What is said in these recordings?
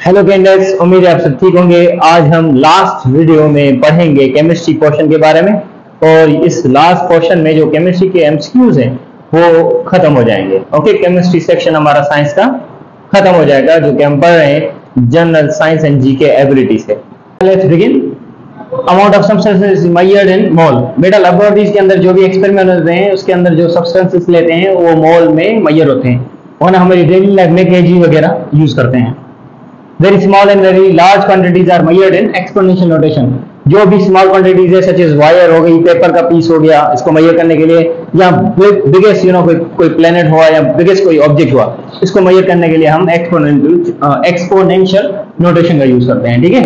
Hello कैंडर्स, उम्मीद है आप सब ठीक होंगे। आज हम लास्ट वीडियो में पढ़ेंगे केमिस्ट्री पोर्शन के बारे में, और इस लास्ट पोर्शन में जो केमिस्ट्री के एमसीक्यूज हैं वो खत्म हो जाएंगे। ओके, केमिस्ट्री सेक्शन हमारा साइंस का खत्म हो जाएगा, जो कि हम पढ़ रहे हैं general science and GK ability से। Let's begin. Amount of substances is measured in mole. बेटा लेबोरेटरीज के अंदर जो भी एक्सपेरिमेंट होते हैं उसके अंदर जो सब्सटेंसेस लेते हैं वो मोल में मेजर होते हैं, और ना हमारी डेली लाइफ में केजी वगैरह यूज करते हैं। Very small and very large quantities are measured in exponential notation। जो भी स्मॉल क्वांटिटीज है सच एज वायर हो गई, पेपर का पीस हो गया, इसको मेजर करने के लिए, या बिगेस्ट कोई प्लेनेट हुआ या बिगेस्ट कोई ऑब्जेक्ट हुआ, इसको मेजर करने के लिए हम एक्सपोनेंशियल नोटेशन का यूज करते हैं। ठीक है।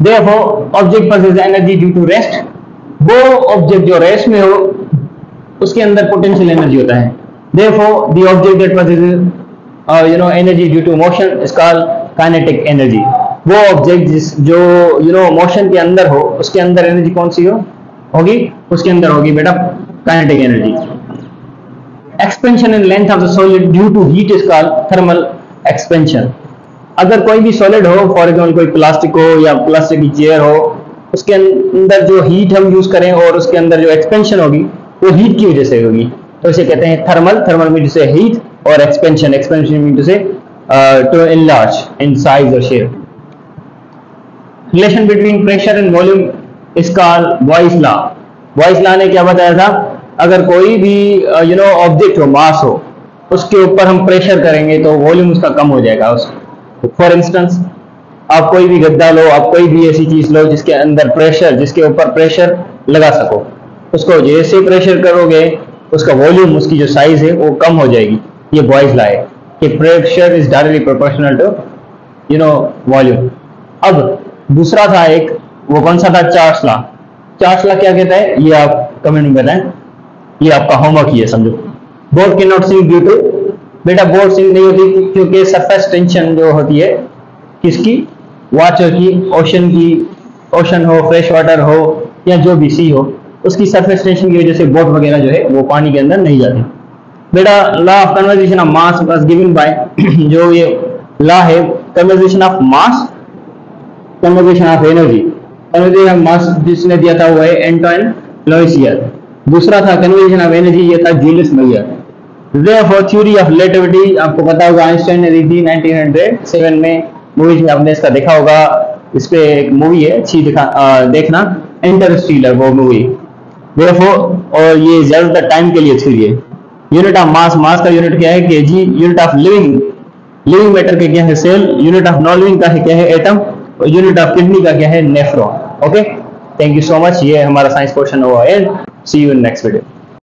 Therefore, object possesses energy due to rest. वो ऑब्जेक्ट जो रेस्ट में हो उसके अंदर पोटेंशियल एनर्जी होता है। Therefore, the object that possesses energy due to motion is called kinetic energy. वो ऑब्जेक्ट जो मोशन के अंदर हो उसके अंदर एनर्जी कौन सी होगी, उसके अंदर होगी बेटा kinetic energy. Expansion in length of the solid due to heat is called thermal expansion. अगर कोई भी सॉलिड हो, फॉर एग्जाम्पल कोई प्लास्टिक हो या प्लास्टिक की चेयर हो, उसके अंदर जो हीट हम यूज करें और उसके अंदर जो एक्सपेंशन होगी वो हीट की वजह से होगी, तो इसे कहते हैं थर्मल। थर्मल मीन टू से हीट, और एक्सपेंशन मीन टू से to enlarge in size or shape. Relation between pressure and volume is called Boyle's law। Boyle's law ने क्या बताया था, अगर कोई भी ऑब्जेक्ट हो, मास हो, उसके ऊपर हम प्रेशर करेंगे तो वॉल्यूम उसका कम हो जाएगा। फॉर इंस्टेंस, आप कोई भी गद्दा लो, आप कोई भी ऐसी चीज लो जिसके अंदर प्रेशर, जिसके ऊपर प्रेशर लगा सको, उसको जैसे प्रेशर करोगे उसका वॉल्यूम, उसकी जो साइज है वो कम हो जाएगी। ये बॉयज लॉ है कि pressure is directly proportional to volume. अब दूसरा था एक, वो कौन सा था, चार्ल्स लॉ। चार्ल्स लॉ क्या कहता है ये आप कमेंट में बताएं, ये आपका होमवर्क ही है समझो। Boat can not sink due to, बेटा बोट सिंक नहीं होती क्योंकि सरफेस टेंशन जो होती है किसकी, वाटर की, ओशन की, ओशन हो, फ्रेश वाटर हो या जो भी सी हो, उसकी सरफेस टेंशन की वजह से बोट वगैरह जो है वो पानी के अंदर नहीं जाती। बेटा law of conservation of mass was given by, जो ये लॉ है conservation of mass, conservation of energy. Conservation of mass जिसने दिया था वो है एंटोइन लॉइसियर। दूसरा था कंजर्वेशन ऑफ एनर्जी, ये था Julius mayor. Therefore theory of relativity आपको पता होगा, आइंस्टाइन ने दी थी 1907 में। मूवीज में आपने इसका देखा होगा, इस पे एक मूवी है अच्छी, देखना, इंटरस्टेलर वो मूवी। देयरफॉर, और ये ज्यादातर टाइम के लिए थ्योरी है। यूनिट ऑफ मास, मास का यूनिट क्या है KG. Unit of living matter का क्या है cell. Unit of non living का क्या है एटम। और यूनिट ऑफ किडनी का क्या है nephron. Okay, thank you so much. ये हमारा साइंस पोर्शन हुआ है। सी यू इन नेक्स्ट वीडियो।